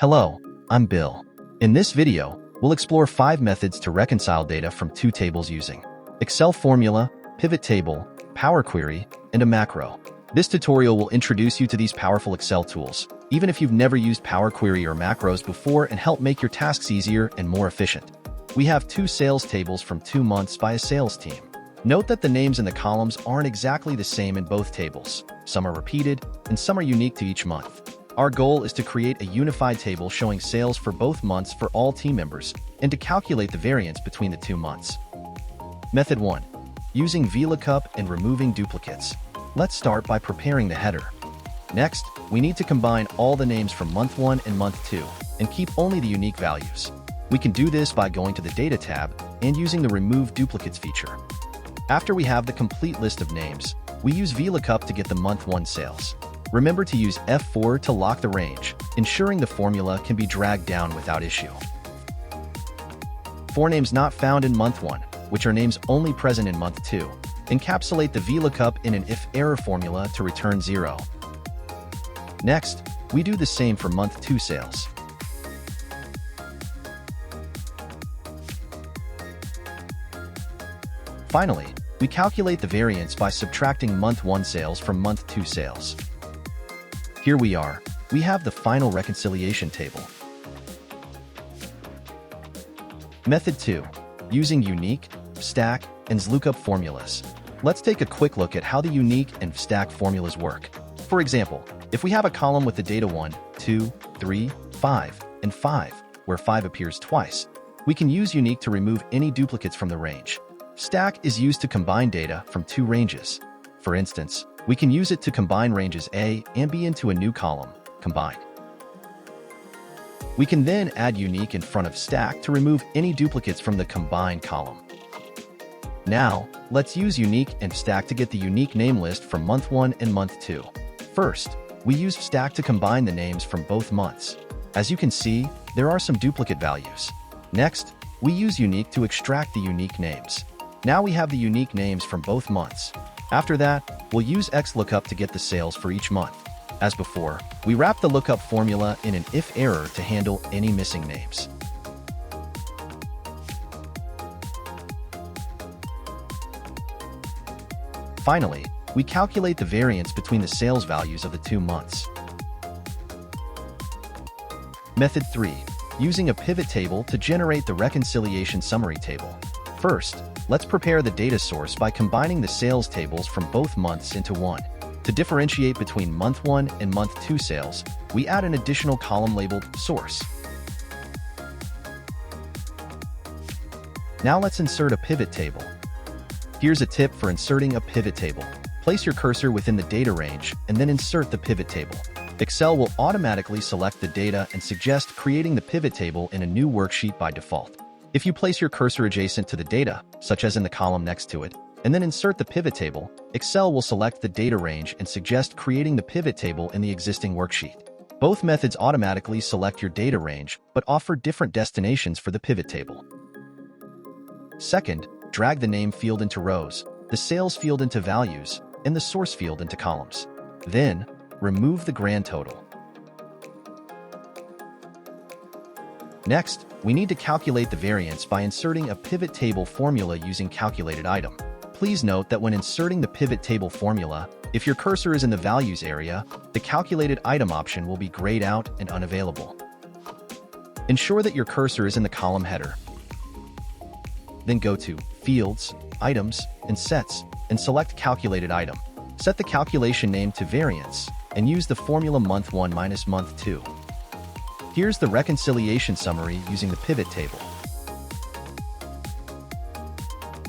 Hello, I'm Bill. In this video, we'll explore 5 methods to reconcile data from 2 tables using Excel formula, pivot table, Power Query, and a macro. This tutorial will introduce you to these powerful Excel tools, even if you've never used Power Query or macros before, and help make your tasks easier and more efficient. We have 2 sales tables from 2 months by a sales team. Note that the names in the columns aren't exactly the same in both tables. Some are repeated, and some are unique to each month. Our goal is to create a unified table showing sales for both months for all team members and to calculate the variance between the 2 months. Method 1. Using VLOOKUP and removing duplicates. Let's start by preparing the header. Next, we need to combine all the names from month 1 and month 2 and keep only the unique values. We can do this by going to the Data tab and using the Remove Duplicates feature. After we have the complete list of names, we use VLOOKUP to get the month 1 sales. Remember to use F4 to lock the range, ensuring the formula can be dragged down without issue. For names not found in month 1, which are names only present in month 2, encapsulate the VLOOKUP in an if-error formula to return 0. Next, we do the same for month 2 sales. Finally, we calculate the variance by subtracting month 1 sales from month 2 sales. Here we are. We have the final reconciliation table. Method 2. Using unique, VSTACK, and XLOOKUP formulas. Let's take a quick look at how the unique and VSTACK formulas work. For example, if we have a column with the data 1, 2, 3, 5, and 5, where 5 appears twice, we can use unique to remove any duplicates from the range. VSTACK is used to combine data from 2 ranges. For instance, we can use it to combine ranges A and B into a new column, combined. We can then add unique in front of VSTACK to remove any duplicates from the combined column. Now, let's use unique and VSTACK to get the unique name list from month 1 and month 2. First, we use VSTACK to combine the names from both months. As you can see, there are some duplicate values. Next, we use unique to extract the unique names. Now we have the unique names from both months. After that, we'll use XLOOKUP to get the sales for each month. As before, we wrap the lookup formula in an if-error to handle any missing names. Finally, we calculate the variance between the sales values of the 2 months. Method 3. Using a pivot table to generate the reconciliation summary table. First, let's prepare the data source by combining the sales tables from both months into one. To differentiate between month 1 and month 2 sales, we add an additional column labeled Source. Now let's insert a pivot table. Here's a tip for inserting a pivot table. Place your cursor within the data range and then insert the pivot table. Excel will automatically select the data and suggest creating the pivot table in a new worksheet by default. If you place your cursor adjacent to the data, such as in the column next to it, and then insert the pivot table, Excel will select the data range and suggest creating the pivot table in the existing worksheet. Both methods automatically select your data range, but offer different destinations for the pivot table. Second, drag the name field into rows, the sales field into values, and the source field into columns. Then, remove the grand total. Next, we need to calculate the variance by inserting a pivot table formula using calculated item. Please note that when inserting the pivot table formula, if your cursor is in the values area, the calculated item option will be grayed out and unavailable. Ensure that your cursor is in the column header. Then go to Fields, Items, and Sets, and select Calculated Item. Set the calculation name to Variance, and use the formula month 1 minus month 2. Here's the reconciliation summary using the pivot table.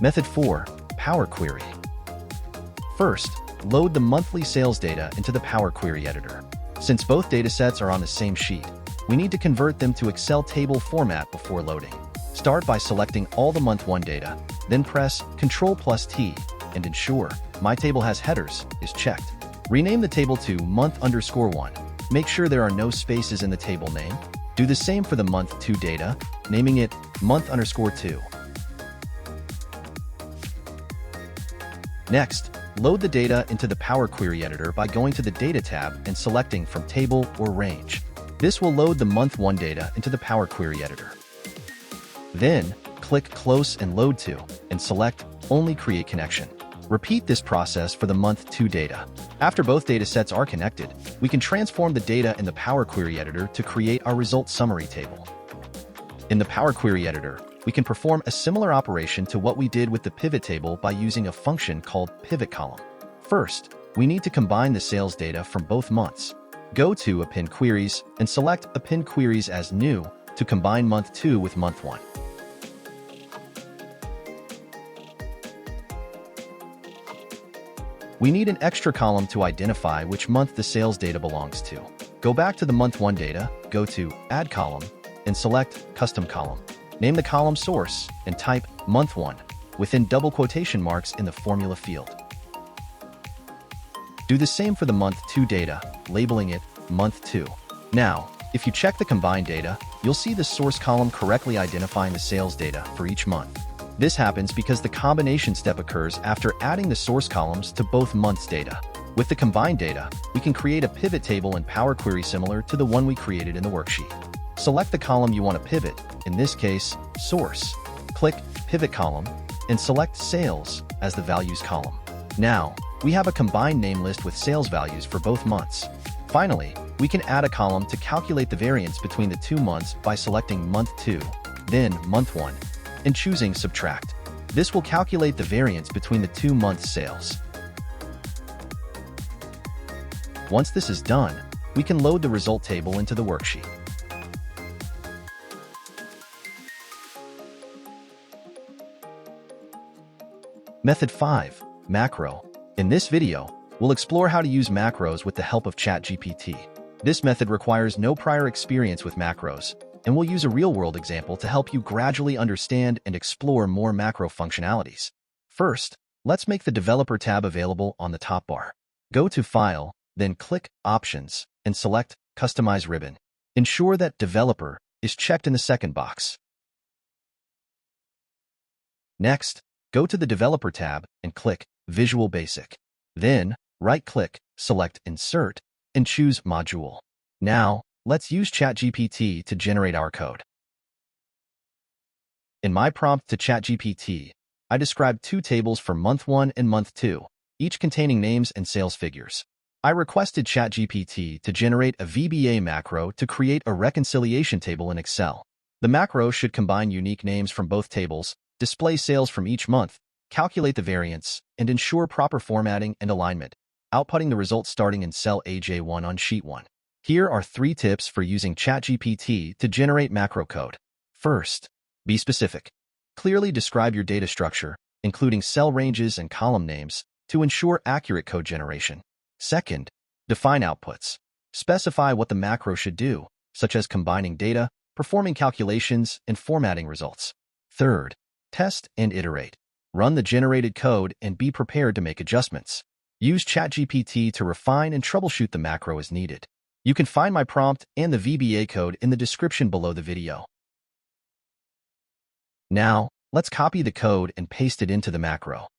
Method 4. Power Query. First, load the monthly sales data into the Power Query editor. Since both datasets are on the same sheet, we need to convert them to Excel table format before loading. Start by selecting all the month 1 data, then press Ctrl+T and ensure My Table Has Headers is checked. Rename the table to month_1. Make sure there are no spaces in the table name. Do the same for the month 2 data, naming it month_2. Next, load the data into the Power Query editor by going to the Data tab and selecting from Table or Range. This will load the month 1 data into the Power Query editor. Then, click Close and Load To, and select Only Create Connection. Repeat this process for the month 2 data. After both datasets are connected, we can transform the data in the Power Query editor to create our result summary table. In the Power Query editor, we can perform a similar operation to what we did with the pivot table by using a function called pivot column. First, we need to combine the sales data from both months. Go to Append Queries and select Append Queries as New to combine month 2 with month 1. We need an extra column to identify which month the sales data belongs to. Go back to the month 1 data, go to Add Column, and select Custom Column. Name the column Source and type Month 1 within double quotation marks in the formula field. Do the same for the month 2 data, labeling it Month 2. Now, if you check the combined data, you'll see the source column correctly identifying the sales data for each month. This happens because the combination step occurs after adding the source columns to both months' data. With the combined data, we can create a pivot table in Power Query similar to the one we created in the worksheet. Select the column you want to pivot, in this case, Source. Click Pivot Column, and select Sales as the Values column. Now, we have a combined name list with sales values for both months. Finally, we can add a column to calculate the variance between the 2 months by selecting Month 2, then Month 1, and choosing Subtract. This will calculate the variance between the 2 months' sales. Once this is done, we can load the result table into the worksheet. Method 5. Macro. In this video, we'll explore how to use macros with the help of ChatGPT. This method requires no prior experience with macros, and we'll use a real-world example to help you gradually understand and explore more macro functionalities. First, let's make the Developer tab available on the top bar. Go to File, then click Options, and select Customize Ribbon. Ensure that Developer is checked in the second box. Next, go to the Developer tab and click Visual Basic. Then, right-click, select Insert, and choose Module. Now, let's use ChatGPT to generate our code. In my prompt to ChatGPT, I described 2 tables for month 1 and month 2, each containing names and sales figures. I requested ChatGPT to generate a VBA macro to create a reconciliation table in Excel. The macro should combine unique names from both tables, display sales from each month, calculate the variance, and ensure proper formatting and alignment, outputting the results starting in cell AJ1 on sheet 1. Here are 3 tips for using ChatGPT to generate macro code. First, be specific. Clearly describe your data structure, including cell ranges and column names, to ensure accurate code generation. Second, define outputs. Specify what the macro should do, such as combining data, performing calculations, and formatting results. Third, test and iterate. Run the generated code and be prepared to make adjustments. Use ChatGPT to refine and troubleshoot the macro as needed. You can find my prompt and the VBA code in the description below the video. Now, let's copy the code and paste it into the macro.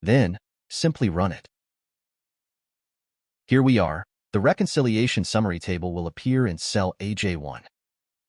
Then, simply run it. Here we are. The reconciliation summary table will appear in cell AJ1.